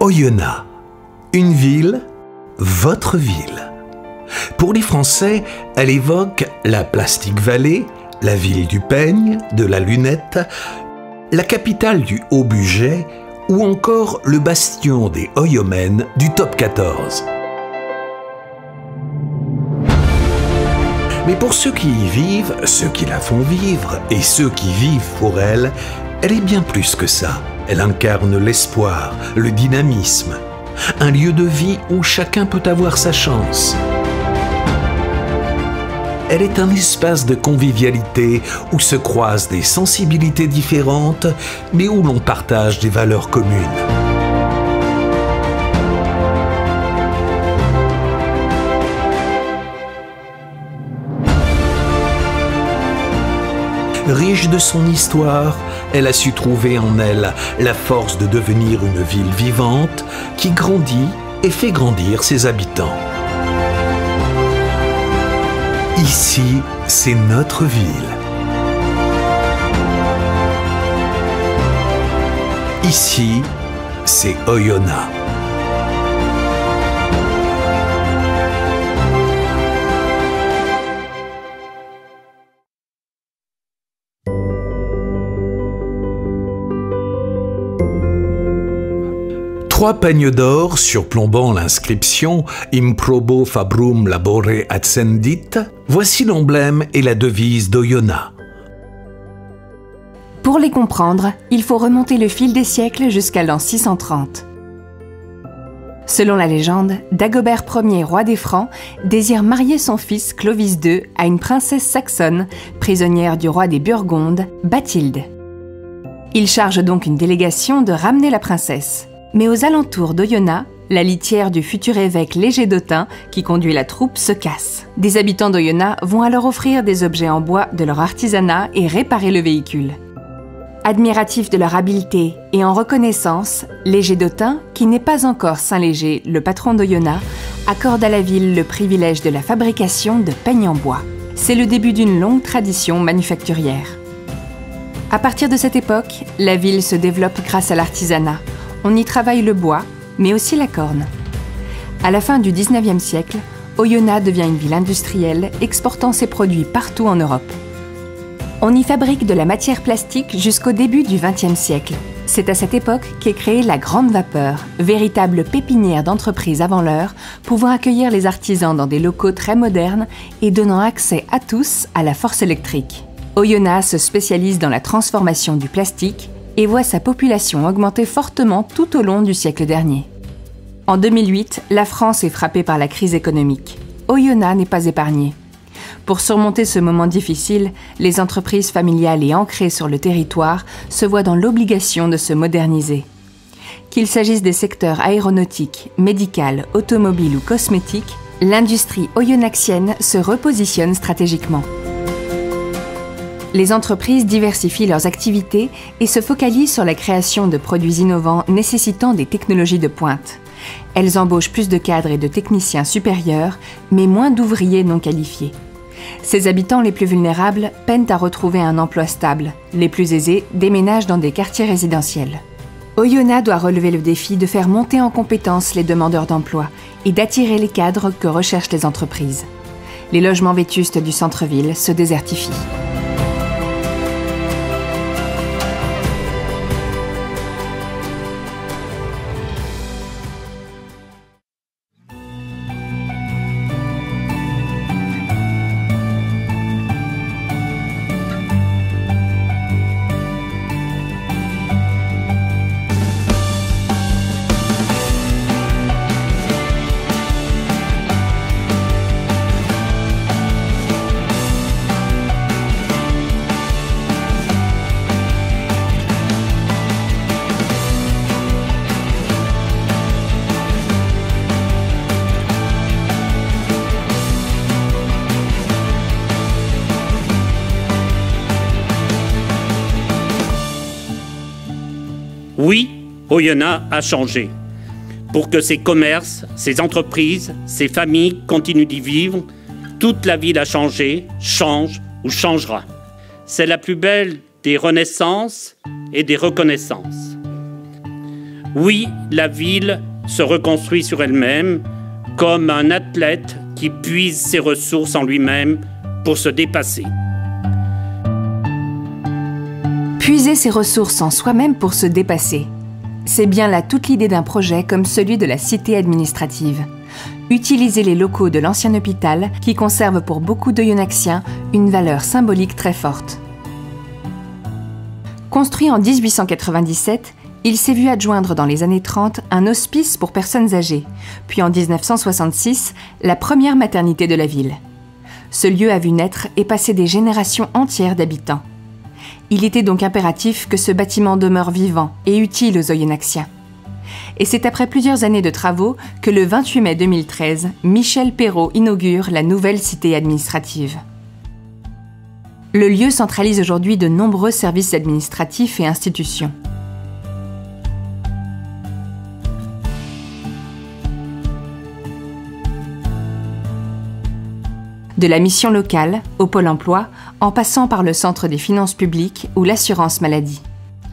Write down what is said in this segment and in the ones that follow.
Oyonnax, une ville, votre ville. Pour les Français, elle évoque la Plastic Valley, la ville du peigne, de la lunette, la capitale du haut budget ou encore le bastion des Oyomènes du top 14. Mais pour ceux qui y vivent, ceux qui la font vivre et ceux qui vivent pour elle, elle est bien plus que ça. Elle incarne l'espoir, le dynamisme, un lieu de vie où chacun peut avoir sa chance. Elle est un espace de convivialité où se croisent des sensibilités différentes, mais où l'on partage des valeurs communes. Riche de son histoire, elle a su trouver en elle la force de devenir une ville vivante qui grandit et fait grandir ses habitants. Ici, c'est notre ville. Ici, c'est Oyonnax. Trois peignes d'or surplombant l'inscription « Improbo fabrum labore accendit », voici l'emblème et la devise d'Oyonnax. Pour les comprendre, il faut remonter le fil des siècles jusqu'à l'an 630. Selon la légende, Dagobert Ier, roi des Francs, désire marier son fils Clovis II à une princesse saxonne, prisonnière du roi des Burgondes, Bathilde. Il charge donc une délégation de ramener la princesse. Mais aux alentours d'Oyonnax, la litière du futur évêque Léger d'Autun, qui conduit la troupe, se casse. Des habitants d'Oyonnax vont alors offrir des objets en bois de leur artisanat et réparer le véhicule. Admiratif de leur habileté et en reconnaissance, Léger d'Autun, qui n'est pas encore Saint Léger, le patron d'Oyonnax, accorde à la ville le privilège de la fabrication de peignes en bois. C'est le début d'une longue tradition manufacturière. À partir de cette époque, la ville se développe grâce à l'artisanat. On y travaille le bois, mais aussi la corne. À la fin du XIXe siècle, Oyonnax devient une ville industrielle, exportant ses produits partout en Europe. On y fabrique de la matière plastique jusqu'au début du XXe siècle. C'est à cette époque qu'est créée la Grande Vapeur, véritable pépinière d'entreprises avant l'heure, pouvant accueillir les artisans dans des locaux très modernes et donnant accès à tous à la force électrique. Oyonnax se spécialise dans la transformation du plastique et voit sa population augmenter fortement tout au long du siècle dernier. En 2008, la France est frappée par la crise économique. Oyonnax n'est pas épargnée. Pour surmonter ce moment difficile, les entreprises familiales et ancrées sur le territoire se voient dans l'obligation de se moderniser. Qu'il s'agisse des secteurs aéronautique, médical, automobile ou cosmétique, l'industrie oyonnaxienne se repositionne stratégiquement. Les entreprises diversifient leurs activités et se focalisent sur la création de produits innovants nécessitant des technologies de pointe. Elles embauchent plus de cadres et de techniciens supérieurs, mais moins d'ouvriers non qualifiés. Ces habitants les plus vulnérables peinent à retrouver un emploi stable. Les plus aisés déménagent dans des quartiers résidentiels. Oyonnax doit relever le défi de faire monter en compétences les demandeurs d'emploi et d'attirer les cadres que recherchent les entreprises. Les logements vétustes du centre-ville se désertifient. Oui, Oyonnax a changé. Pour que ses commerces, ses entreprises, ses familles continuent d'y vivre, toute la ville a changé, change ou changera. C'est la plus belle des renaissances et des reconnaissances. Oui, la ville se reconstruit sur elle-même comme un athlète qui puise ses ressources en lui-même pour se dépasser. Puiser ses ressources en soi-même pour se dépasser. C'est bien là toute l'idée d'un projet comme celui de la cité administrative. Utiliser les locaux de l'ancien hôpital qui conservent pour beaucoup d'Oyonnaxiens une valeur symbolique très forte. Construit en 1897, il s'est vu adjoindre dans les années 30 un hospice pour personnes âgées, puis en 1966, la première maternité de la ville. Ce lieu a vu naître et passer des générations entières d'habitants. Il était donc impératif que ce bâtiment demeure vivant et utile aux Oyonnaxiens. Et c'est après plusieurs années de travaux que le 28 mai 2013, Michel Perrault inaugure la nouvelle cité administrative. Le lieu centralise aujourd'hui de nombreux services administratifs et institutions. De la mission locale au Pôle emploi, en passant par le Centre des finances publiques ou l'assurance maladie.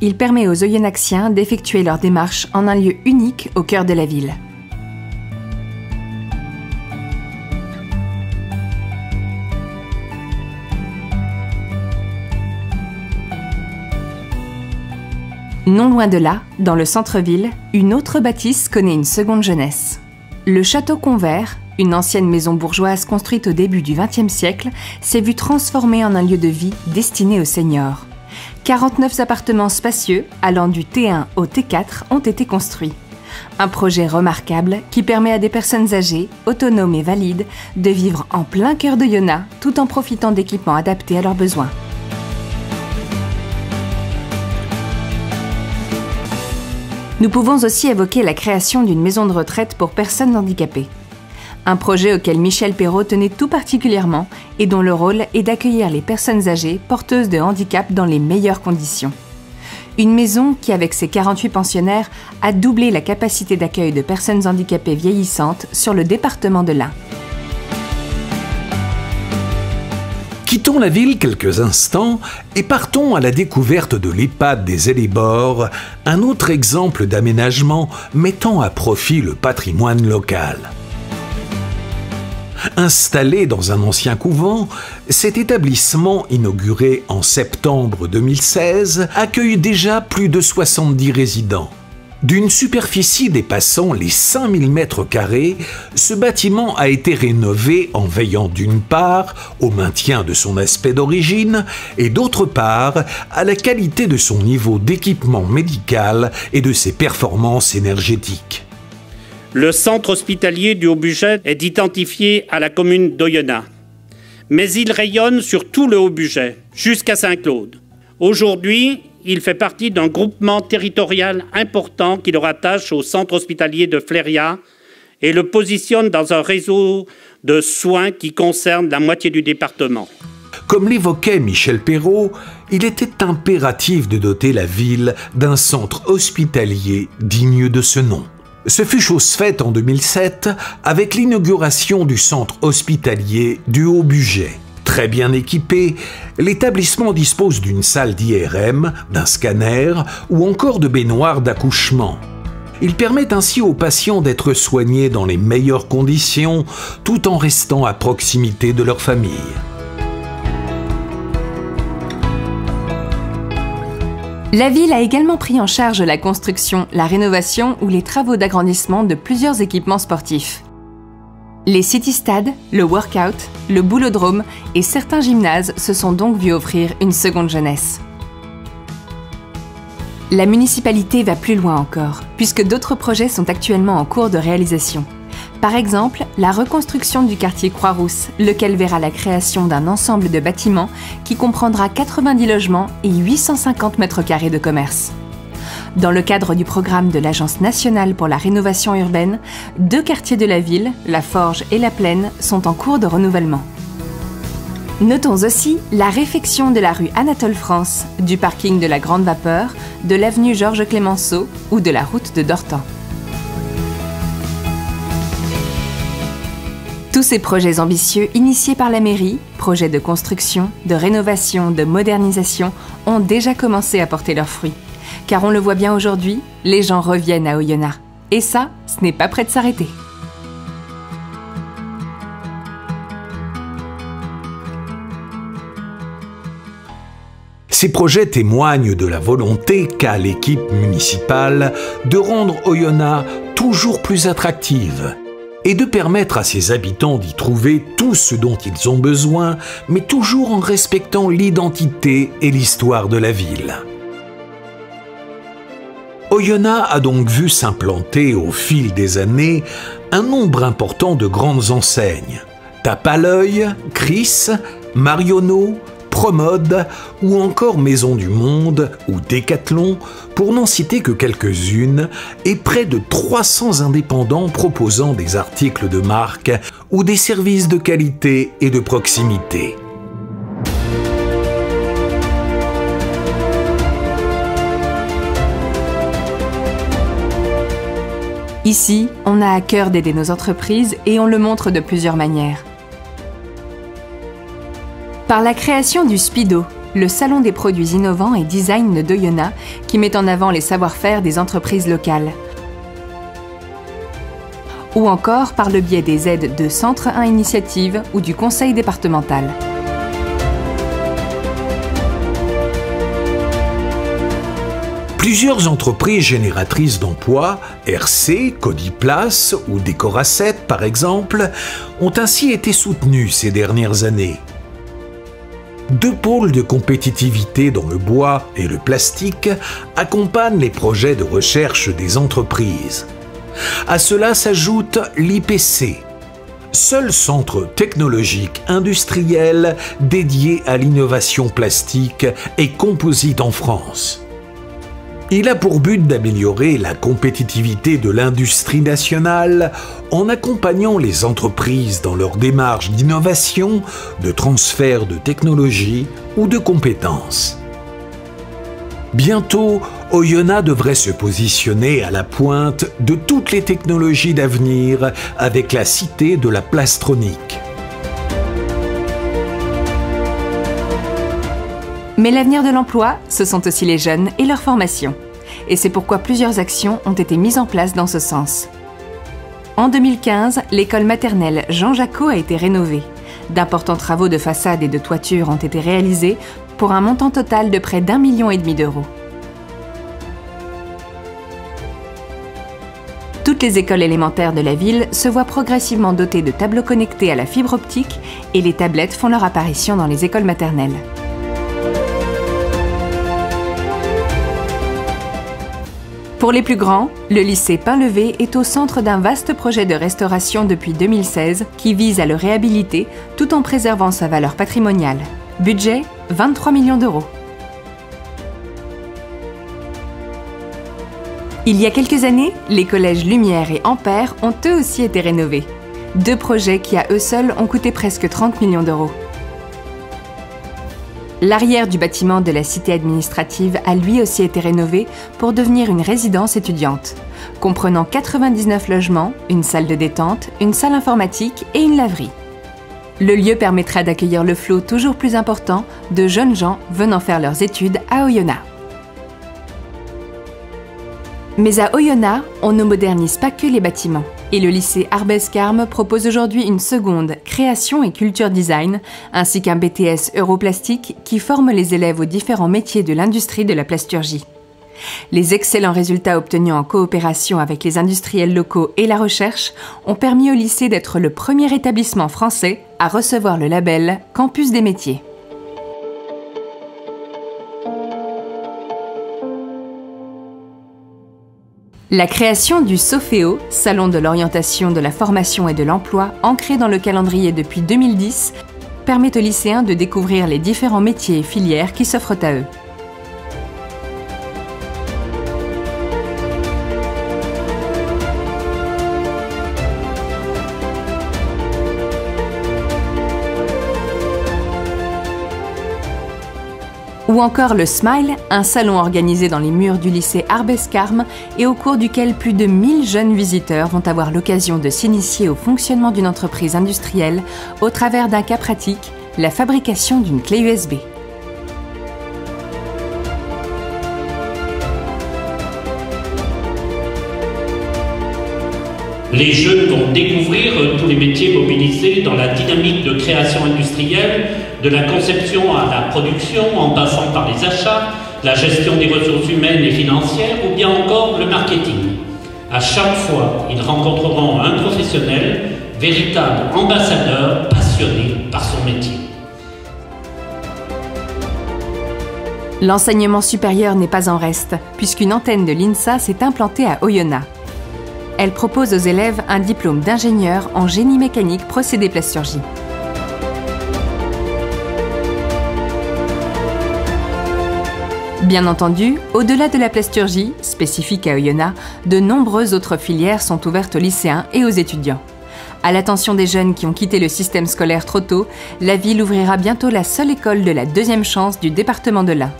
Il permet aux Oyonnaxiens d'effectuer leurs démarches en un lieu unique au cœur de la ville. Non loin de là, dans le centre-ville, une autre bâtisse connaît une seconde jeunesse. Le château Convert, une ancienne maison bourgeoise construite au début du XXe siècle, s'est vue transformée en un lieu de vie destiné aux seniors. 49 appartements spacieux, allant du T1 au T4, ont été construits. Un projet remarquable qui permet à des personnes âgées, autonomes et valides, de vivre en plein cœur d'Oyonnax tout en profitant d'équipements adaptés à leurs besoins. Nous pouvons aussi évoquer la création d'une maison de retraite pour personnes handicapées. Un projet auquel Michel Perrault tenait tout particulièrement et dont le rôle est d'accueillir les personnes âgées porteuses de handicap dans les meilleures conditions. Une maison qui, avec ses 48 pensionnaires, a doublé la capacité d'accueil de personnes handicapées vieillissantes sur le département de l'Ain. Quittons la ville quelques instants et partons à la découverte de l'EHPAD des Hellebores, un autre exemple d'aménagement mettant à profit le patrimoine local. Installé dans un ancien couvent, cet établissement, inauguré en septembre 2016, accueille déjà plus de 70 résidents. D'une superficie dépassant les 5000 m², ce bâtiment a été rénové en veillant d'une part au maintien de son aspect d'origine et d'autre part à la qualité de son niveau d'équipement médical et de ses performances énergétiques. Le centre hospitalier du Haut-Bugey est identifié à la commune d'Oyonnax. Mais il rayonne sur tout le Haut-Bugey, jusqu'à Saint-Claude. Aujourd'hui, il fait partie d'un groupement territorial important qui le rattache au centre hospitalier de Fléria et le positionne dans un réseau de soins qui concerne la moitié du département. Comme l'évoquait Michel Perrault, il était impératif de doter la ville d'un centre hospitalier digne de ce nom. Ce fut chose faite en 2007 avec l'inauguration du centre hospitalier du Haut-Bugey. Très bien équipé, l'établissement dispose d'une salle d'IRM, d'un scanner ou encore de baignoires d'accouchement. Il permet ainsi aux patients d'être soignés dans les meilleures conditions tout en restant à proximité de leur famille. La ville a également pris en charge la construction, la rénovation ou les travaux d'agrandissement de plusieurs équipements sportifs. Les city-stades, le workout, le boulodrome et certains gymnases se sont donc vus offrir une seconde jeunesse. La municipalité va plus loin encore, puisque d'autres projets sont actuellement en cours de réalisation. Par exemple, la reconstruction du quartier Croix-Rousse, lequel verra la création d'un ensemble de bâtiments qui comprendra 90 logements et 850 m² de commerce. Dans le cadre du programme de l'Agence nationale pour la rénovation urbaine, 2 quartiers de la ville, la Forge et la Plaine, sont en cours de renouvellement. Notons aussi la réfection de la rue Anatole-France, du parking de la Grande Vapeur, de l'avenue Georges Clemenceau ou de la route de Dortan. Tous ces projets ambitieux initiés par la mairie, projets de construction, de rénovation, de modernisation, ont déjà commencé à porter leurs fruits. Car on le voit bien aujourd'hui, les gens reviennent à Oyonnax. Et ça, ce n'est pas prêt de s'arrêter. Ces projets témoignent de la volonté qu'a l'équipe municipale de rendre Oyonnax toujours plus attractive et de permettre à ses habitants d'y trouver tout ce dont ils ont besoin, mais toujours en respectant l'identité et l'histoire de la ville. Oyonnax a donc vu s'implanter au fil des années un nombre important de grandes enseignes. Tape à l'œil, Chris, Marionneau, Promode ou encore Maison du Monde ou Décathlon, pour n'en citer que quelques-unes, et près de 300 indépendants proposant des articles de marque ou des services de qualité et de proximité. Ici, on a à cœur d'aider nos entreprises et on le montre de plusieurs manières. Par la création du SPIDO, le Salon des produits innovants et design d'Oyonnax, qui met en avant les savoir-faire des entreprises locales. Ou encore par le biais des aides de Centre 1 Initiative ou du Conseil départemental. Plusieurs entreprises génératrices d'emplois, RC, Codiplace ou Décorasset par exemple, ont ainsi été soutenues ces dernières années. 2 pôles de compétitivité dans le bois et le plastique accompagnent les projets de recherche des entreprises. À cela s'ajoute l'IPC, seul centre technologique industriel dédié à l'innovation plastique et composite en France. Il a pour but d'améliorer la compétitivité de l'industrie nationale en accompagnant les entreprises dans leur démarche d'innovation, de transfert de technologie ou de compétences. Bientôt, Oyonnax devrait se positionner à la pointe de toutes les technologies d'avenir avec la cité de la plastronique. Mais l'avenir de l'emploi, ce sont aussi les jeunes et leur formation. Et c'est pourquoi plusieurs actions ont été mises en place dans ce sens. En 2015, l'école maternelle Jean Jacot a été rénovée. D'importants travaux de façade et de toiture ont été réalisés pour un montant total de près d'1,5 million d'euros. Toutes les écoles élémentaires de la ville se voient progressivement dotées de tableaux connectés à la fibre optique et les tablettes font leur apparition dans les écoles maternelles. Pour les plus grands, le lycée Pain-Levé est au centre d'un vaste projet de restauration depuis 2016 qui vise à le réhabiliter tout en préservant sa valeur patrimoniale. Budget 23 millions d'euros. Il y a quelques années, les collèges Lumière et Ampère ont eux aussi été rénovés. 2 projets qui à eux seuls ont coûté presque 30 millions d'euros. L'arrière du bâtiment de la cité administrative a lui aussi été rénové pour devenir une résidence étudiante, comprenant 99 logements, une salle de détente, une salle informatique et une laverie. Le lieu permettra d'accueillir le flot toujours plus important de jeunes gens venant faire leurs études à Oyonnax. Mais à Oyonnax, on ne modernise pas que les bâtiments. Et le lycée Arbès-Carme propose aujourd'hui une seconde, création et culture design, ainsi qu'un BTS Europlastique qui forme les élèves aux différents métiers de l'industrie de la plasturgie. Les excellents résultats obtenus en coopération avec les industriels locaux et la recherche ont permis au lycée d'être le premier établissement français à recevoir le label Campus des métiers. La création du SOFEO, Salon de l'orientation, de la formation et de l'emploi, ancré dans le calendrier depuis 2010, permet aux lycéens de découvrir les différents métiers et filières qui s'offrent à eux. Ou encore le Smile, un salon organisé dans les murs du lycée Arbès-Carme et au cours duquel plus de 1000 jeunes visiteurs vont avoir l'occasion de s'initier au fonctionnement d'une entreprise industrielle au travers d'un cas pratique, la fabrication d'une clé USB. Les jeunes vont découvrir tous les métiers mobilisés dans la dynamique de création industrielle, de la conception à la production, en passant par les achats, la gestion des ressources humaines et financières, ou bien encore le marketing. À chaque fois, ils rencontreront un professionnel, véritable ambassadeur, passionné par son métier. L'enseignement supérieur n'est pas en reste, puisqu'une antenne de l'INSA s'est implantée à Oyonnax. Elle propose aux élèves un diplôme d'ingénieur en génie mécanique procédé plasturgie. Bien entendu, au-delà de la plasturgie, spécifique à Oyonnax, de nombreuses autres filières sont ouvertes aux lycéens et aux étudiants. À l'attention des jeunes qui ont quitté le système scolaire trop tôt, la ville ouvrira bientôt la seule école de la deuxième chance du département de l'Ain.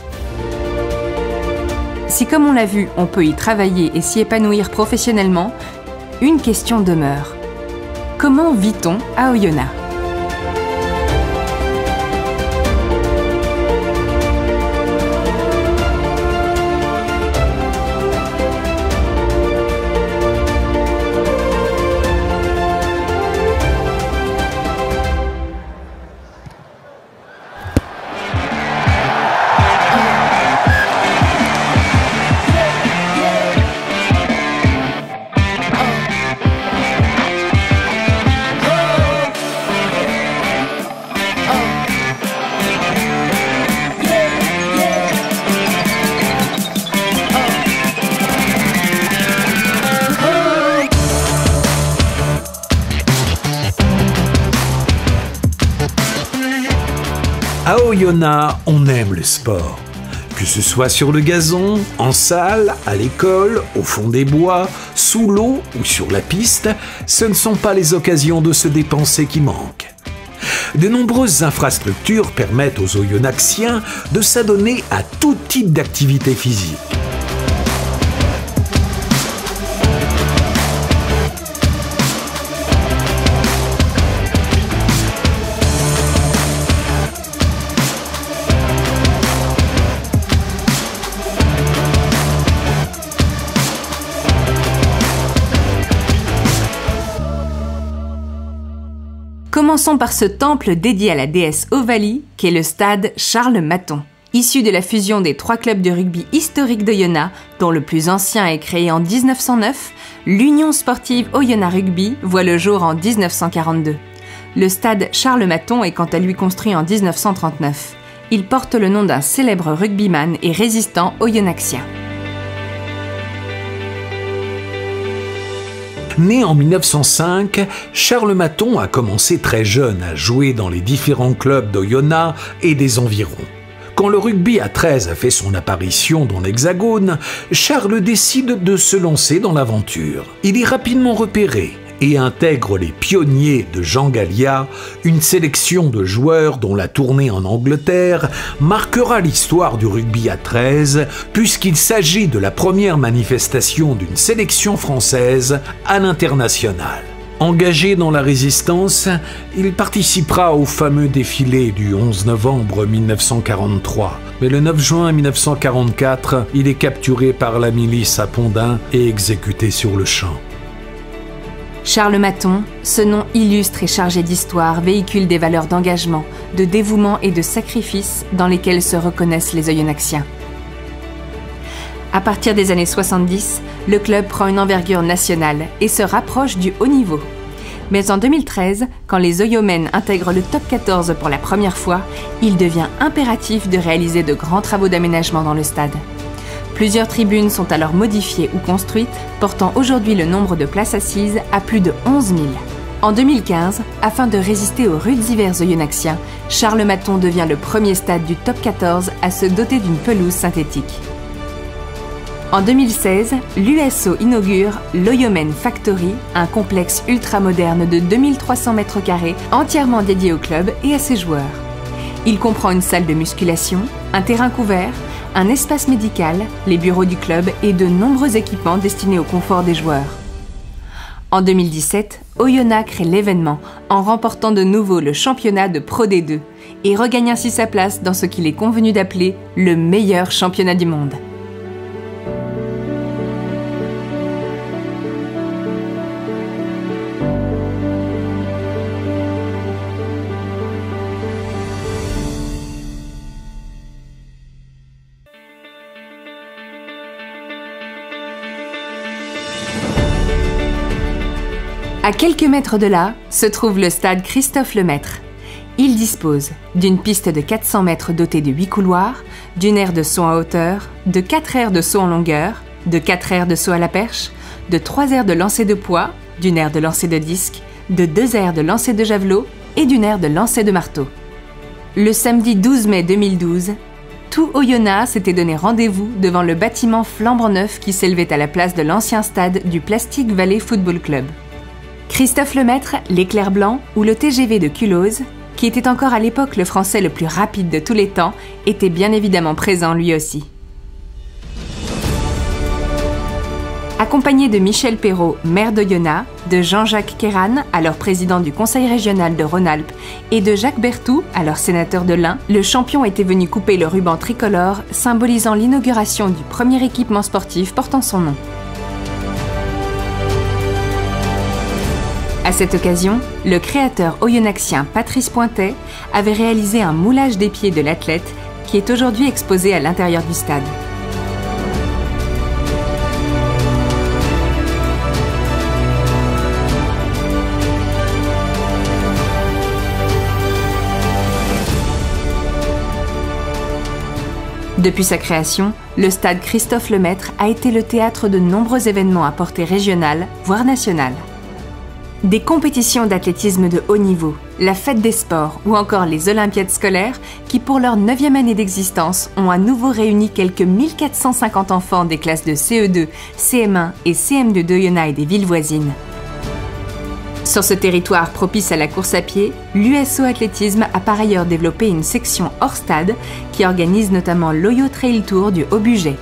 Si, comme on l'a vu, on peut y travailler et s'y épanouir professionnellement, une question demeure. Comment vit-on à Oyonnax ? À Oyonnax, on aime le sport. Que ce soit sur le gazon, en salle, à l'école, au fond des bois, sous l'eau ou sur la piste, ce ne sont pas les occasions de se dépenser qui manquent. De nombreuses infrastructures permettent aux Oyonnaxiens de s'adonner à tout type d'activité physique. Commençons par ce temple dédié à la déesse Ovalie, qu'est le stade Charles-Mathon. Issu de la fusion des 3 clubs de rugby historiques d'Oyonnax, dont le plus ancien est créé en 1909, l'Union sportive Oyonnax Rugby voit le jour en 1942. Le stade Charles-Mathon est quant à lui construit en 1939. Il porte le nom d'un célèbre rugbyman et résistant oyonnaxien. Né en 1905, Charles Mathon a commencé très jeune à jouer dans les différents clubs d'Oyonnax et des environs. Quand le rugby à 13 a fait son apparition dans l'Hexagone, Charles décide de se lancer dans l'aventure. Il est rapidement repéré et intègre les pionniers de Jean Gallia, une sélection de joueurs dont la tournée en Angleterre marquera l'histoire du rugby à 13, puisqu'il s'agit de la première manifestation d'une sélection française à l'international. Engagé dans la résistance, il participera au fameux défilé du 11 novembre 1943. Mais le 9 juin 1944, il est capturé par la milice à Pondin et exécuté sur le champ. Charles Mathon, ce nom illustre et chargé d'histoire, véhicule des valeurs d'engagement, de dévouement et de sacrifice dans lesquelles se reconnaissent les Oyonnaxiens. À partir des années 70, le club prend une envergure nationale et se rapproche du haut niveau. Mais en 2013, quand les Oyomènes intègrent le top 14 pour la première fois, il devient impératif de réaliser de grands travaux d'aménagement dans le stade. Plusieurs tribunes sont alors modifiées ou construites, portant aujourd'hui le nombre de places assises à plus de 11 000. En 2015, afin de résister aux rudes hivers oyonnaxiens, Charles Mathon devient le premier stade du top 14 à se doter d'une pelouse synthétique. En 2016, l'USO inaugure l'Oyomen Factory, un complexe ultramoderne de 2300 m² entièrement dédié au club et à ses joueurs. Il comprend une salle de musculation, un terrain couvert, un espace médical, les bureaux du club et de nombreux équipements destinés au confort des joueurs. En 2017, Oyonnax crée l'événement en remportant de nouveau le championnat de Pro D2 et regagne ainsi sa place dans ce qu'il est convenu d'appeler le meilleur championnat du monde. À quelques mètres de là se trouve le stade Christophe-Lemaître. Il dispose d'une piste de 400 mètres dotée de 8 couloirs, d'une aire de saut en hauteur, de 4 aires de saut en longueur, de 4 aires de saut à la perche, de 3 aires de lancer de poids, d'une aire de lancer de disque, de 2 aires de lancer de javelot et d'une aire de lancer de marteau. Le samedi 12 mai 2012, tout Oyonnax s'était donné rendez-vous devant le bâtiment flambant neuf qui s'élevait à la place de l'ancien stade du Plastic Valley Football Club. Christophe-Lemaître, l'éclair blanc ou le TGV de Culose, qui était encore à l'époque le français le plus rapide de tous les temps, était bien évidemment présent lui aussi. Accompagné de Michel Perrault, maire d'Oyonnax, de Jean-Jacques Kéran, alors président du conseil régional de Rhône-Alpes, et de Jacques Berthoud, alors sénateur de l'Ain, le champion était venu couper le ruban tricolore symbolisant l'inauguration du premier équipement sportif portant son nom. À cette occasion, le créateur oyonnaxien Patrice Pointet avait réalisé un moulage des pieds de l'athlète qui est aujourd'hui exposé à l'intérieur du stade. Depuis sa création, le stade Christophe-Lemaître a été le théâtre de nombreux événements à portée régionale, voire nationale. Des compétitions d'athlétisme de haut niveau, la fête des sports ou encore les Olympiades scolaires qui, pour leur 9e année d'existence, ont à nouveau réuni quelques 1450 enfants des classes de CE2, CM1 et CM2 d'Oyonnax et des villes voisines. Sur ce territoire propice à la course à pied, l'USO Athlétisme a par ailleurs développé une section hors stade qui organise notamment l'Oyo Trail Tour du Haut-Bugey.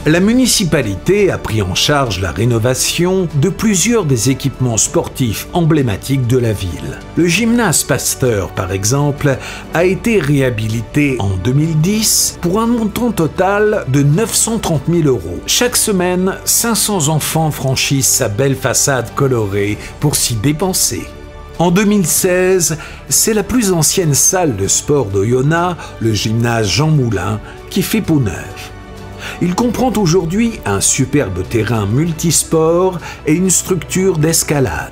La municipalité a pris en charge la rénovation de plusieurs des équipements sportifs emblématiques de la ville. Le gymnase Pasteur, par exemple, a été réhabilité en 2010 pour un montant total de 930 000 €. Chaque semaine, 500 enfants franchissent sa belle façade colorée pour s'y dépenser. En 2016, c'est la plus ancienne salle de sport d'Oyonnax, le gymnase Jean Moulin, qui fait peau neuve. Il comprend aujourd'hui un superbe terrain multisport et une structure d'escalade.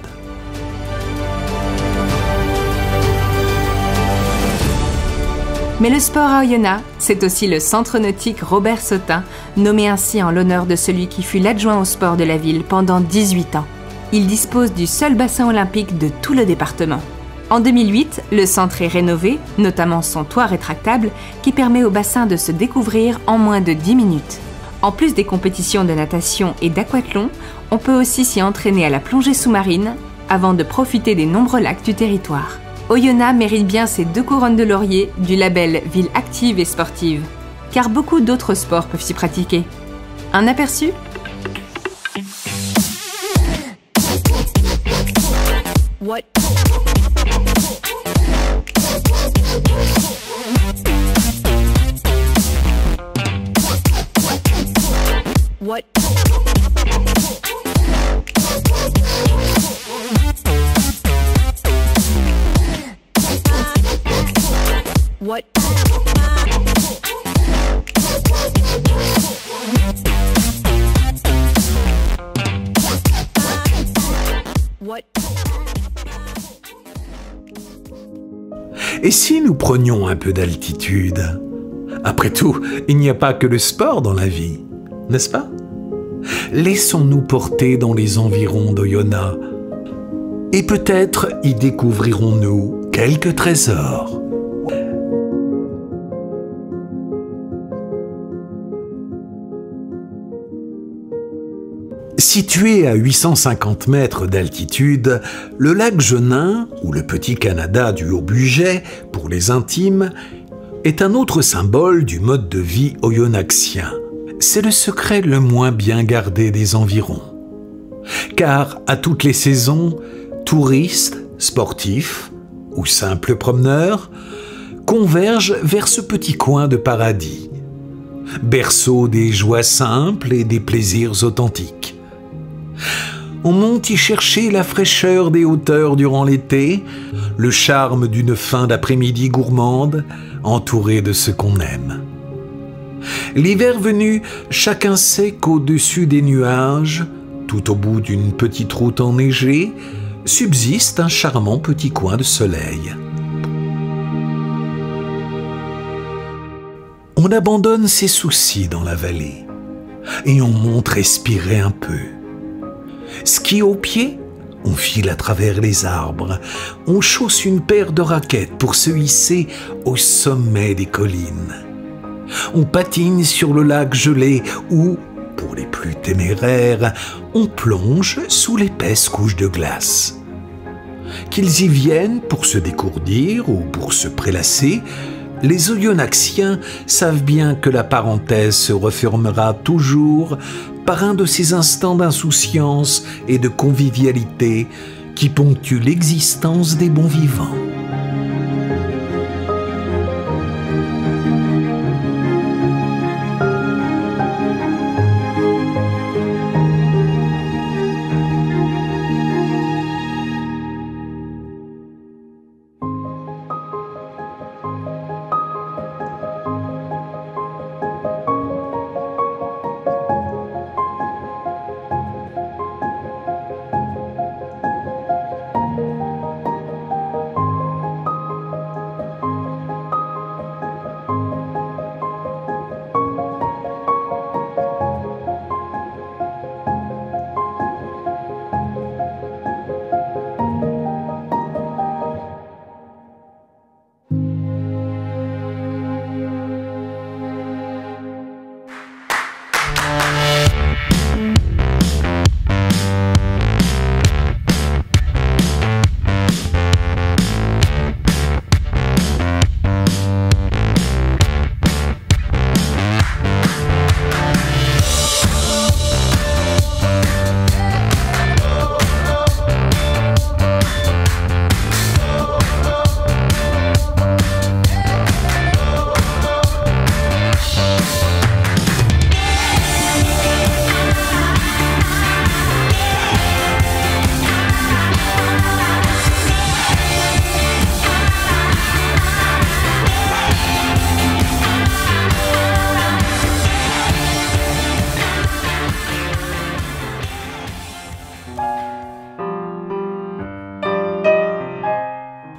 Mais le sport à Oyonnax, c'est aussi le centre nautique Robert Sautin, nommé ainsi en l'honneur de celui qui fut l'adjoint au sport de la ville pendant 18 ans. Il dispose du seul bassin olympique de tout le département. En 2008, le centre est rénové, notamment son toit rétractable, qui permet au bassin de se découvrir en moins de 10 minutes. En plus des compétitions de natation et d'aquathlon, on peut aussi s'y entraîner à la plongée sous-marine, avant de profiter des nombreux lacs du territoire. Oyonnax mérite bien ses 2 couronnes de laurier du label Ville active et sportive, car beaucoup d'autres sports peuvent s'y pratiquer. Un aperçu ? What? What? What? What? Et si nous prenions un peu d'altitude ? Après tout, il n'y a pas que le sport dans la vie, n'est-ce pas ? Laissons-nous porter dans les environs d'Oyonnax, et peut-être y découvrirons-nous quelques trésors. Situé à 850 mètres d'altitude, le lac Genin, ou le Petit Canada du Haut-Bugey pour les intimes, est un autre symbole du mode de vie oyonnaxien. C'est le secret le moins bien gardé des environs. Car à toutes les saisons, touristes, sportifs ou simples promeneurs convergent vers ce petit coin de paradis, berceau des joies simples et des plaisirs authentiques. On monte y chercher la fraîcheur des hauteurs durant l'été, le charme d'une fin d'après-midi gourmande, entourée de ce qu'on aime. L'hiver venu, chacun sait qu'au-dessus des nuages, tout au bout d'une petite route enneigée, subsiste un charmant petit coin de soleil. On abandonne ses soucis dans la vallée et on monte respirer un peu. Ski aux pieds, on file à travers les arbres, on chausse une paire de raquettes pour se hisser au sommet des collines. On patine sur le lac gelé ou, pour les plus téméraires, on plonge sous l'épaisse couche de glace. Qu'ils y viennent pour se décourdir ou pour se prélasser, les oyonnaxiens savent bien que la parenthèse se refermera toujours par un de ces instants d'insouciance et de convivialité qui ponctuent l'existence des bons vivants.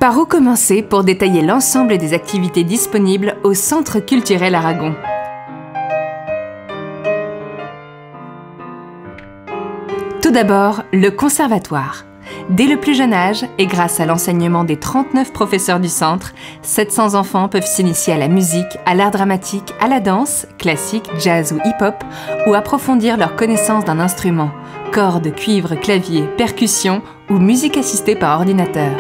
Par où commencer pour détailler l'ensemble des activités disponibles au Centre culturel Aragon? Tout d'abord, le conservatoire. Dès le plus jeune âge, et grâce à l'enseignement des 39 professeurs du centre, 700 enfants peuvent s'initier à la musique, à l'art dramatique, à la danse, classique, jazz ou hip-hop, ou approfondir leur connaissance d'un instrument, cordes, cuivre, clavier, percussion ou musique assistée par ordinateur.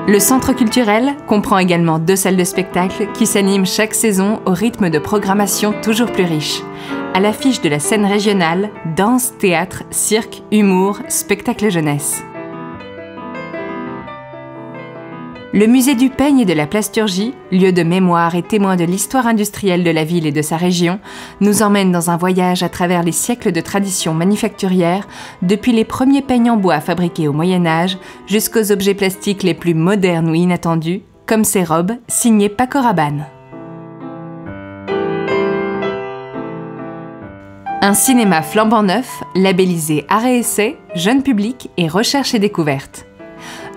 Le centre culturel comprend également 2 salles de spectacle qui s'animent chaque saison au rythme de programmation toujours plus riche. À l'affiche de la scène régionale, danse, théâtre, cirque, humour, spectacle jeunesse. Le musée du peigne et de la plasturgie, lieu de mémoire et témoin de l'histoire industrielle de la ville et de sa région, nous emmène dans un voyage à travers les siècles de tradition manufacturière, depuis les premiers peignes en bois fabriqués au Moyen-Âge jusqu'aux objets plastiques les plus modernes ou inattendus, comme ces robes signées Paco Rabanne. Un cinéma flambant neuf, labellisé Art et Essai, Jeune Public et Recherche et Découverte.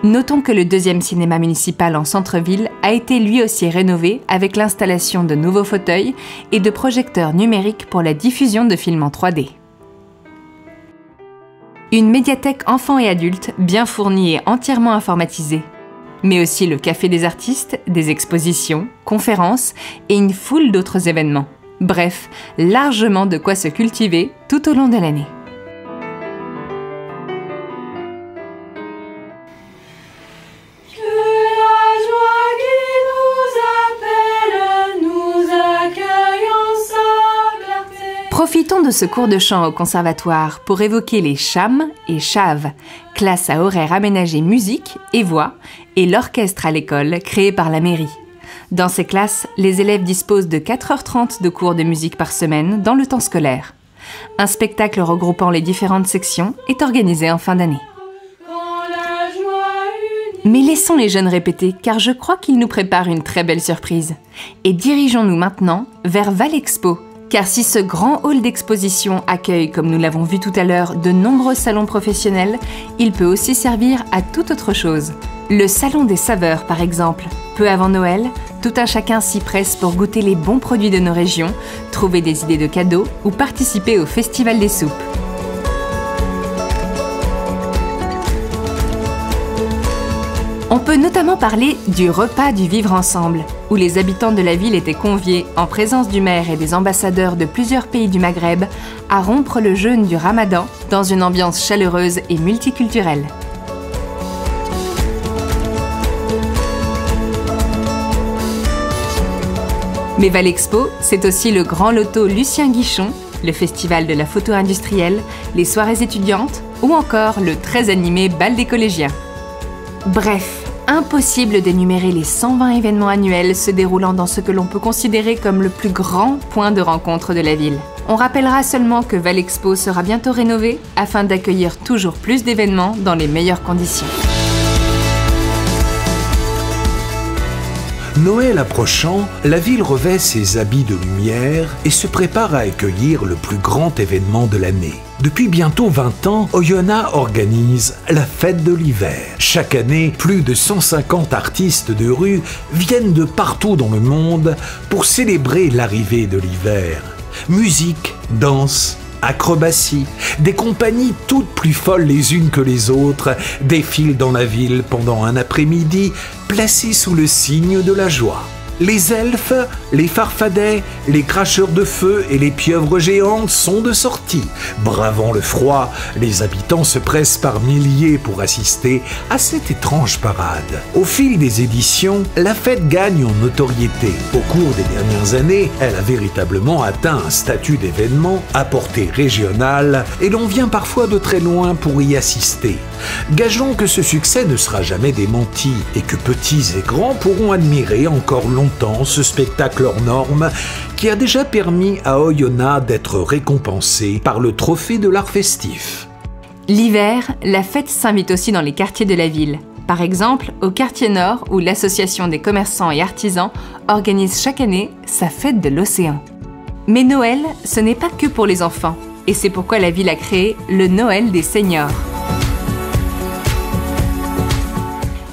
Notons que le deuxième cinéma municipal en centre-ville a été lui aussi rénové avec l'installation de nouveaux fauteuils et de projecteurs numériques pour la diffusion de films en 3D. Une médiathèque enfants et adultes bien fournie et entièrement informatisée, mais aussi le café des artistes, des expositions, conférences et une foule d'autres événements. Bref, largement de quoi se cultiver tout au long de l'année. Profitons de ce cours de chant au conservatoire pour évoquer les CHAM et CHAV, classes à horaire aménagé musique et voix, et l'orchestre à l'école créé par la mairie. Dans ces classes, les élèves disposent de 4h30 de cours de musique par semaine dans le temps scolaire. Un spectacle regroupant les différentes sections est organisé en fin d'année. Mais laissons les jeunes répéter, car je crois qu'ils nous préparent une très belle surprise. Et dirigeons-nous maintenant vers Valexpo. Car si ce grand hall d'exposition accueille, comme nous l'avons vu tout à l'heure, de nombreux salons professionnels, il peut aussi servir à toute autre chose. Le salon des saveurs, par exemple. Peu avant Noël, tout un chacun s'y presse pour goûter les bons produits de nos régions, trouver des idées de cadeaux ou participer au Festival des soupes. On peut notamment parler du repas du vivre ensemble, où les habitants de la ville étaient conviés, en présence du maire et des ambassadeurs de plusieurs pays du Maghreb, à rompre le jeûne du Ramadan dans une ambiance chaleureuse et multiculturelle. Mais Valexpo, c'est aussi le Grand Loto Lucien Guichon, le Festival de la photo industrielle, les soirées étudiantes ou encore le très animé Bal des collégiens. Bref, impossible d'énumérer les 120 événements annuels se déroulant dans ce que l'on peut considérer comme le plus grand point de rencontre de la ville. On rappellera seulement que Valexpo sera bientôt rénové afin d'accueillir toujours plus d'événements dans les meilleures conditions. Noël approchant, la ville revêt ses habits de lumière et se prépare à accueillir le plus grand événement de l'année. Depuis bientôt 20 ans, Oyonnax organise la fête de l'hiver. Chaque année, plus de 150 artistes de rue viennent de partout dans le monde pour célébrer l'arrivée de l'hiver. Musique, danse, acrobatie, des compagnies toutes plus folles les unes que les autres défilent dans la ville pendant un après-midi placé sous le signe de la joie. Les elfes, les farfadets, les cracheurs de feu et les pieuvres géantes sont de sortie. Bravant le froid, les habitants se pressent par milliers pour assister à cette étrange parade. Au fil des éditions, la fête gagne en notoriété. Au cours des dernières années, elle a véritablement atteint un statut d'événement à portée régionale et l'on vient parfois de très loin pour y assister. Gageons que ce succès ne sera jamais démenti et que petits et grands pourront admirer encore longtemps ce spectacle hors norme qui a déjà permis à Oyonnax d'être récompensé par le trophée de l'art festif. L'hiver, la fête s'invite aussi dans les quartiers de la ville. Par exemple, au quartier Nord, où l'association des commerçants et artisans organise chaque année sa fête de l'océan. Mais Noël, ce n'est pas que pour les enfants, et c'est pourquoi la ville a créé le Noël des seniors.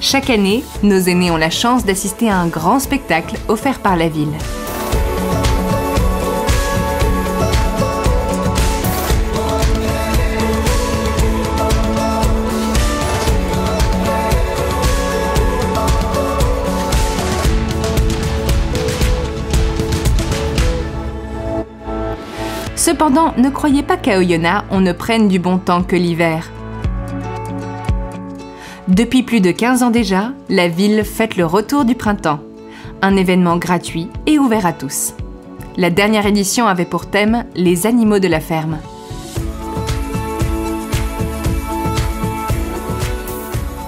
Chaque année, nos aînés ont la chance d'assister à un grand spectacle offert par la ville. Cependant, ne croyez pas qu'à Oyonnax, on ne prenne du bon temps que l'hiver. Depuis plus de 15 ans déjà, la ville fête le retour du printemps, un événement gratuit et ouvert à tous. La dernière édition avait pour thème les animaux de la ferme.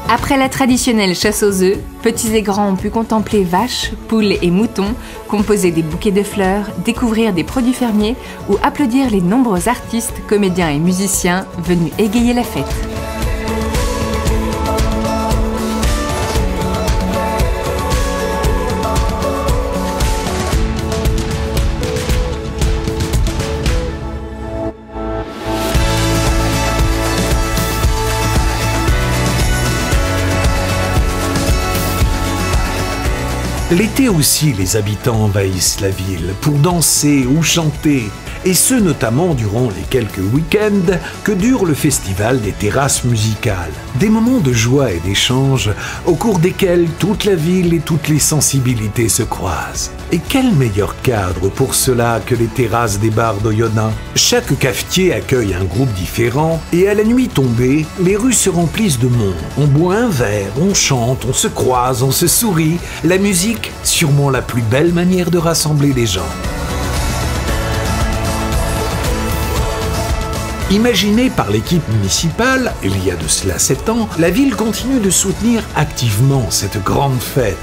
Après la traditionnelle chasse aux œufs, petits et grands ont pu contempler vaches, poules et moutons, composer des bouquets de fleurs, découvrir des produits fermiers ou applaudir les nombreux artistes, comédiens et musiciens venus égayer la fête. L'été aussi, les habitants envahissent la ville pour danser ou chanter, et ce notamment durant les quelques week-ends que dure le festival des terrasses musicales. Des moments de joie et d'échange au cours desquels toute la ville et toutes les sensibilités se croisent. Et quel meilleur cadre pour cela que les terrasses des bars d'Oyonnax? Chaque cafetier accueille un groupe différent et à la nuit tombée, les rues se remplissent de monde. On boit un verre, on chante, on se croise, on se sourit. La musique, sûrement la plus belle manière de rassembler les gens. Imaginée par l'équipe municipale, il y a de cela 7 ans, la ville continue de soutenir activement cette grande fête.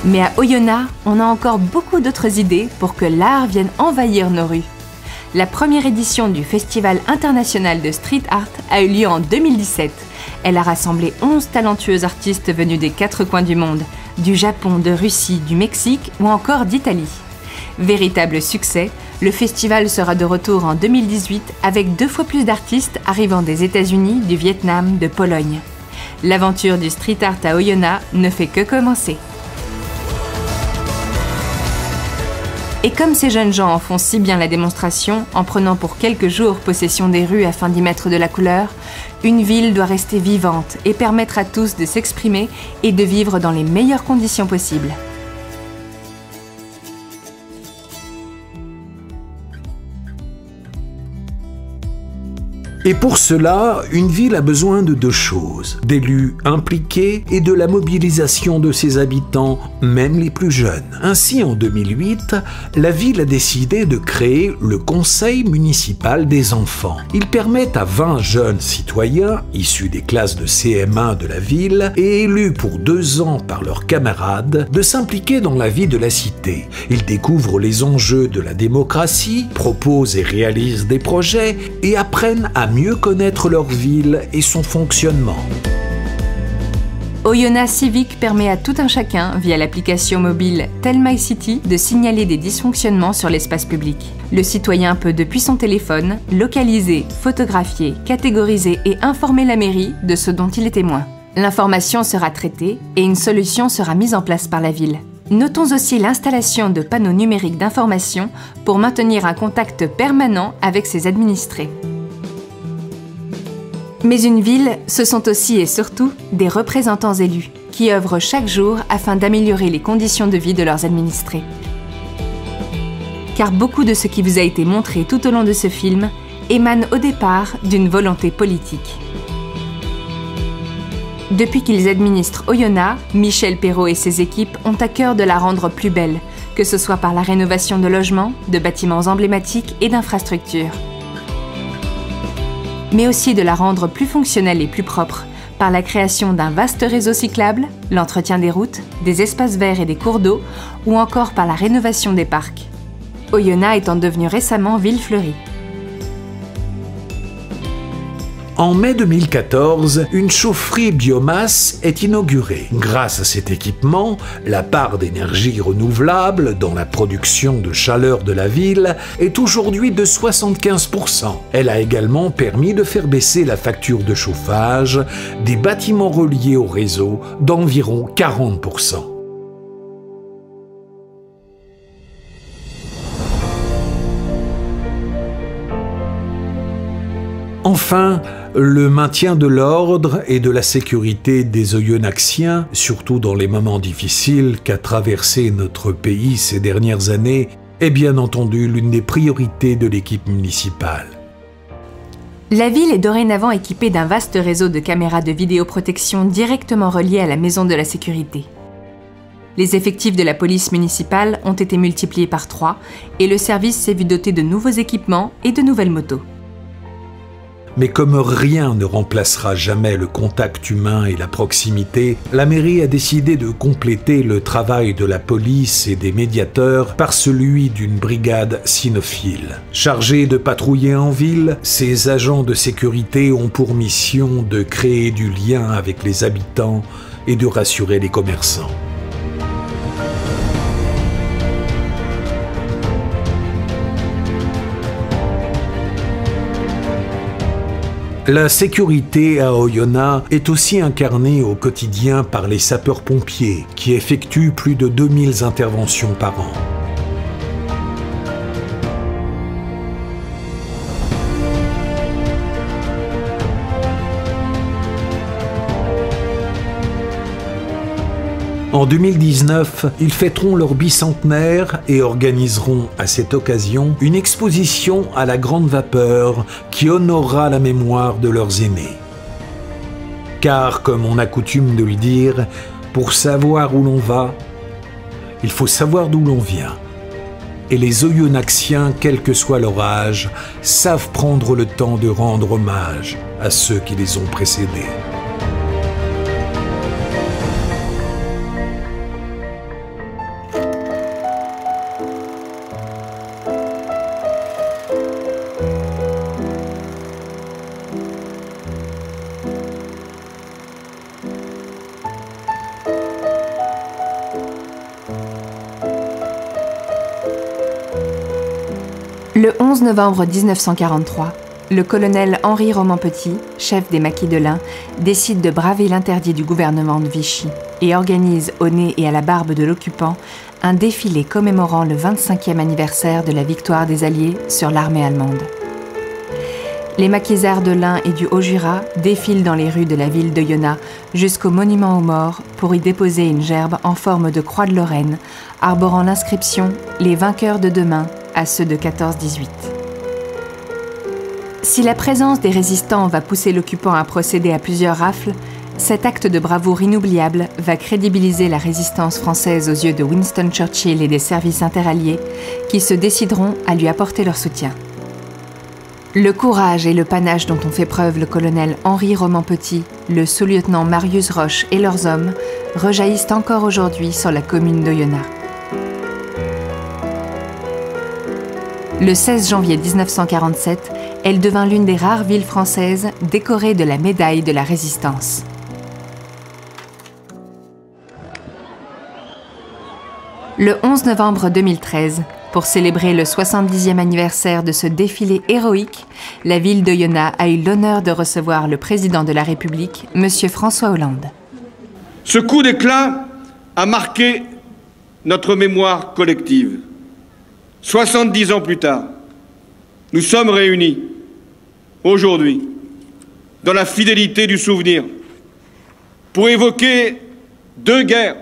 Mais à Oyonnax, on a encore beaucoup d'autres idées pour que l'art vienne envahir nos rues. La première édition du Festival international de street art a eu lieu en 2017. Elle a rassemblé 11 talentueux artistes venus des 4 coins du monde, du Japon, de Russie, du Mexique ou encore d'Italie. Véritable succès, le festival sera de retour en 2018 avec 2 fois plus d'artistes arrivant des États-Unis, du Vietnam, de Pologne. L'aventure du street art à Oyonnax ne fait que commencer. Et comme ces jeunes gens en font si bien la démonstration, en prenant pour quelques jours possession des rues afin d'y mettre de la couleur, une ville doit rester vivante et permettre à tous de s'exprimer et de vivre dans les meilleures conditions possibles. Et pour cela, une ville a besoin de 2 choses, d'élus impliqués et de la mobilisation de ses habitants, même les plus jeunes. Ainsi, en 2008, la ville a décidé de créer le Conseil municipal des enfants. Il permet à 20 jeunes citoyens, issus des classes de CM1 de la ville et élus pour 2 ans par leurs camarades, de s'impliquer dans la vie de la cité. Ils découvrent les enjeux de la démocratie, proposent et réalisent des projets et apprennent à mieux connaître leur ville et son fonctionnement. Oyonnax Civic permet à tout un chacun, via l'application mobile Tell My City, de signaler des dysfonctionnements sur l'espace public. Le citoyen peut depuis son téléphone localiser, photographier, catégoriser et informer la mairie de ce dont il est témoin. L'information sera traitée et une solution sera mise en place par la ville. Notons aussi l'installation de panneaux numériques d'information pour maintenir un contact permanent avec ses administrés. Mais une ville, ce sont aussi et surtout des représentants élus qui œuvrent chaque jour afin d'améliorer les conditions de vie de leurs administrés. Car beaucoup de ce qui vous a été montré tout au long de ce film émane au départ d'une volonté politique. Depuis qu'ils administrent Oyonnax, Michel Perrault et ses équipes ont à cœur de la rendre plus belle, que ce soit par la rénovation de logements, de bâtiments emblématiques et d'infrastructures. Mais aussi de la rendre plus fonctionnelle et plus propre, par la création d'un vaste réseau cyclable, l'entretien des routes, des espaces verts et des cours d'eau, ou encore par la rénovation des parcs. Oyonnax étant devenue récemment ville fleurie. En mai 2014, une chaufferie biomasse est inaugurée. Grâce à cet équipement, la part d'énergie renouvelable dans la production de chaleur de la ville est aujourd'hui de 75%. Elle a également permis de faire baisser la facture de chauffage des bâtiments reliés au réseau d'environ 40%. Enfin, le maintien de l'ordre et de la sécurité des Oyonnaxiens, surtout dans les moments difficiles qu'a traversé notre pays ces dernières années, est bien entendu l'une des priorités de l'équipe municipale. La ville est dorénavant équipée d'un vaste réseau de caméras de vidéoprotection directement reliées à la maison de la sécurité. Les effectifs de la police municipale ont été multipliés par 3 et le service s'est vu doté de nouveaux équipements et de nouvelles motos. Mais comme rien ne remplacera jamais le contact humain et la proximité, la mairie a décidé de compléter le travail de la police et des médiateurs par celui d'une brigade cynophile. Chargée de patrouiller en ville, ces agents de sécurité ont pour mission de créer du lien avec les habitants et de rassurer les commerçants. La sécurité à Oyonnax est aussi incarnée au quotidien par les sapeurs-pompiers qui effectuent plus de 2000 interventions par an. En 2019, ils fêteront leur bicentenaire et organiseront à cette occasion une exposition à la grande vapeur qui honorera la mémoire de leurs aînés. Car, comme on a coutume de le dire, pour savoir où l'on va, il faut savoir d'où l'on vient. Et les Oyonnaxiens, quel que soit leur âge, savent prendre le temps de rendre hommage à ceux qui les ont précédés. Le 11 novembre 1943, le colonel Henri Roman-Petit, chef des maquis de l'Ain, décide de braver l'interdit du gouvernement de Vichy et organise au nez et à la barbe de l'occupant un défilé commémorant le 25e anniversaire de la victoire des Alliés sur l'armée allemande. Les maquisards de l'Ain et du Haut-Jura défilent dans les rues de la ville d'Oyonnax jusqu'au monument aux morts pour y déposer une gerbe en forme de croix de Lorraine, arborant l'inscription « Les vainqueurs de demain » à ceux de 14-18. Si la présence des résistants va pousser l'occupant à procéder à plusieurs rafles, cet acte de bravoure inoubliable va crédibiliser la résistance française aux yeux de Winston Churchill et des services interalliés qui se décideront à lui apporter leur soutien. Le courage et le panache dont ont fait preuve le colonel Henri Roman-Petit, le sous-lieutenant Marius Roche et leurs hommes rejaillissent encore aujourd'hui sur la commune d'Oyonnax. Le 16 janvier 1947, elle devint l'une des rares villes françaises décorées de la médaille de la Résistance. Le 11 novembre 2013, pour célébrer le 70e anniversaire de ce défilé héroïque, la ville d'Oyonnax a eu l'honneur de recevoir le président de la République, M. François Hollande. Ce coup d'éclat a marqué notre mémoire collective. 70 ans plus tard, nous sommes réunis, aujourd'hui, dans la fidélité du souvenir, pour évoquer deux guerres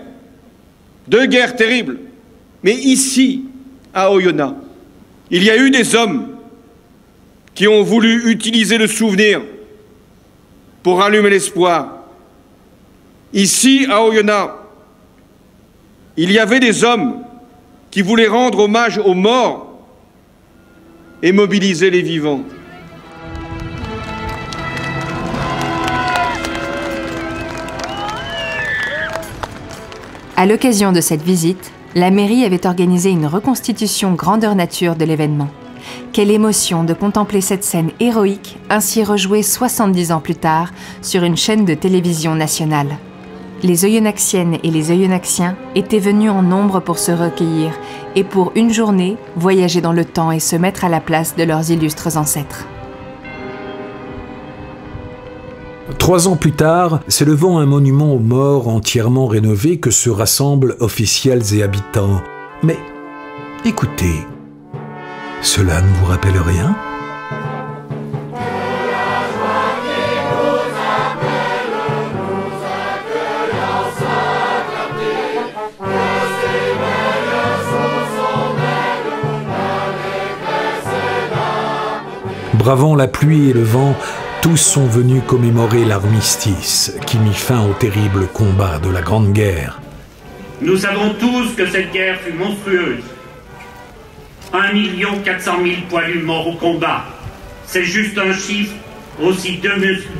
terribles, mais ici, à Oyonnax, il y a eu des hommes qui ont voulu utiliser le souvenir pour rallumer l'espoir. Ici, à Oyonnax, il y avait des hommes qui voulaient rendre hommage aux morts et mobiliser les vivants. À l'occasion de cette visite, la mairie avait organisé une reconstitution grandeur nature de l'événement. Quelle émotion de contempler cette scène héroïque, ainsi rejouée 70 ans plus tard sur une chaîne de télévision nationale. Les Oyonnaxiennes et les Oyonnaxiens étaient venus en nombre pour se recueillir et pour une journée voyager dans le temps et se mettre à la place de leurs illustres ancêtres. 3 ans plus tard, c'est devant un monument aux morts entièrement rénové que se rassemblent officiels et habitants. Mais écoutez, cela ne vous rappelle rien ? Bravant la pluie et le vent, tous sont venus commémorer l'armistice qui mit fin au terrible combat de la Grande Guerre. Nous savons tous que cette guerre fut monstrueuse. 1 400 000 poilus morts au combat. C'est juste un chiffre, aussi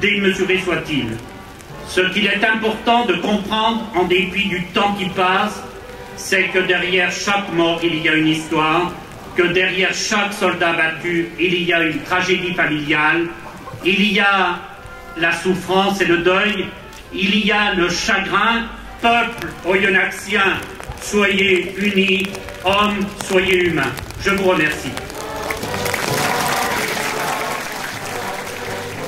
démesuré soit-il. Ce qu'il est important de comprendre, en dépit du temps qui passe, c'est que derrière chaque mort, il y a une histoire, que derrière chaque soldat battu, il y a une tragédie familiale, il y a la souffrance et le deuil, il y a le chagrin. Peuple oyonnaxien, soyez unis, hommes, soyez humains. Je vous remercie.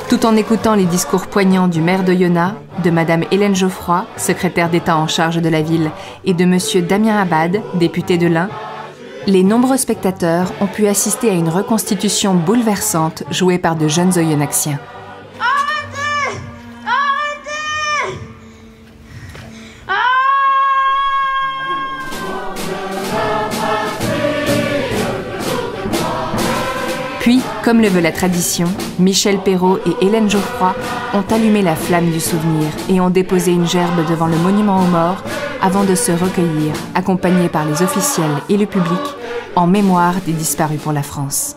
tout en écoutant les discours poignants du maire d'Oyonnax, de Madame Hélène Geoffroy, secrétaire d'État en charge de la ville, et de Monsieur Damien Abad, député de l'Ain, les nombreux spectateurs ont pu assister à une reconstitution bouleversante jouée par de jeunes Oyonnaxiens. Arrêtez! Arrêtez! Puis, comme le veut la tradition, Michel Perrault et Hélène Geoffroy ont allumé la flamme du souvenir et ont déposé une gerbe devant le monument aux morts avant de se recueillir, accompagnés par les officiels et le public, en mémoire des disparus pour la France.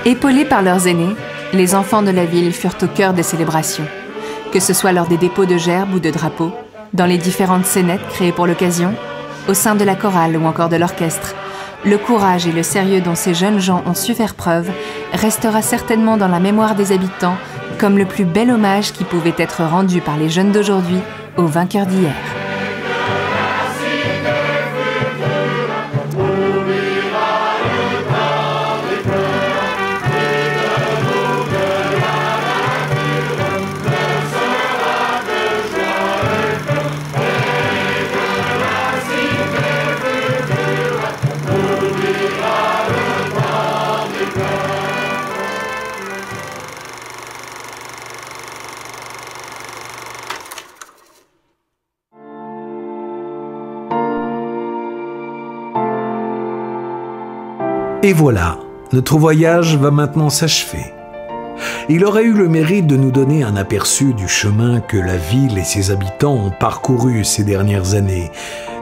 Épaulés par leurs aînés, les enfants de la ville furent au cœur des célébrations, que ce soit lors des dépôts de gerbes ou de drapeaux, dans les différentes scénettes créées pour l'occasion, au sein de la chorale ou encore de l'orchestre. Le courage et le sérieux dont ces jeunes gens ont su faire preuve restera certainement dans la mémoire des habitants comme le plus bel hommage qui pouvait être rendu par les jeunes d'aujourd'hui aux vainqueurs d'hier. Et voilà, notre voyage va maintenant s'achever. Il aurait eu le mérite de nous donner un aperçu du chemin que la ville et ses habitants ont parcouru ces dernières années,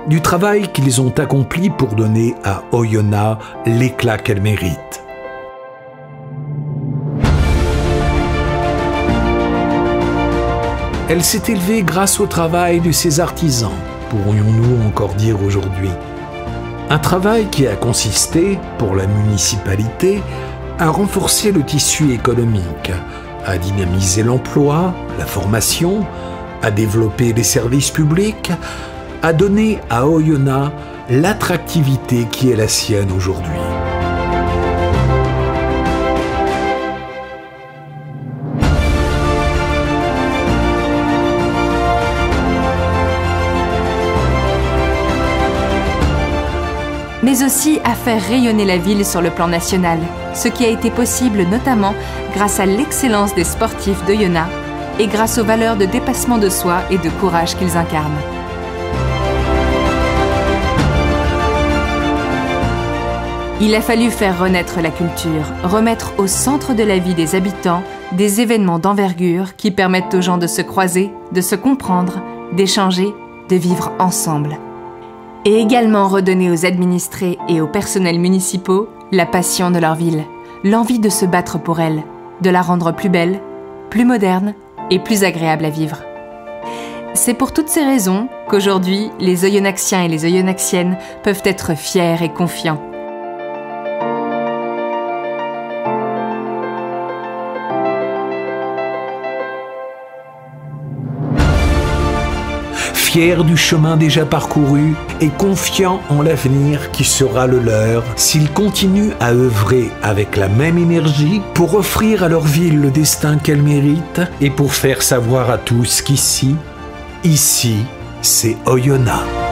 du travail qu'ils ont accompli pour donner à Oyonnax l'éclat qu'elle mérite. Elle s'est élevée grâce au travail de ses artisans, pourrions-nous encore dire aujourd'hui. Un travail qui a consisté, pour la municipalité, à renforcer le tissu économique, à dynamiser l'emploi, la formation, à développer les services publics, à donner à Oyonnax l'attractivité qui est la sienne aujourd'hui. Mais aussi à faire rayonner la ville sur le plan national, ce qui a été possible notamment grâce à l'excellence des sportifs d'Oyonnax et grâce aux valeurs de dépassement de soi et de courage qu'ils incarnent. Il a fallu faire renaître la culture, remettre au centre de la vie des habitants des événements d'envergure qui permettent aux gens de se croiser, de se comprendre, d'échanger, de vivre ensemble. Et également redonner aux administrés et aux personnels municipaux la passion de leur ville, l'envie de se battre pour elle, de la rendre plus belle, plus moderne et plus agréable à vivre. C'est pour toutes ces raisons qu'aujourd'hui, les Oyonnaxiens et les Oyonnaxiennes peuvent être fiers et confiants. Fiers du chemin déjà parcouru et confiants en l'avenir qui sera le leur s'ils continuent à œuvrer avec la même énergie pour offrir à leur ville le destin qu'elle mérite et pour faire savoir à tous qu'ici, c'est Oyonnax.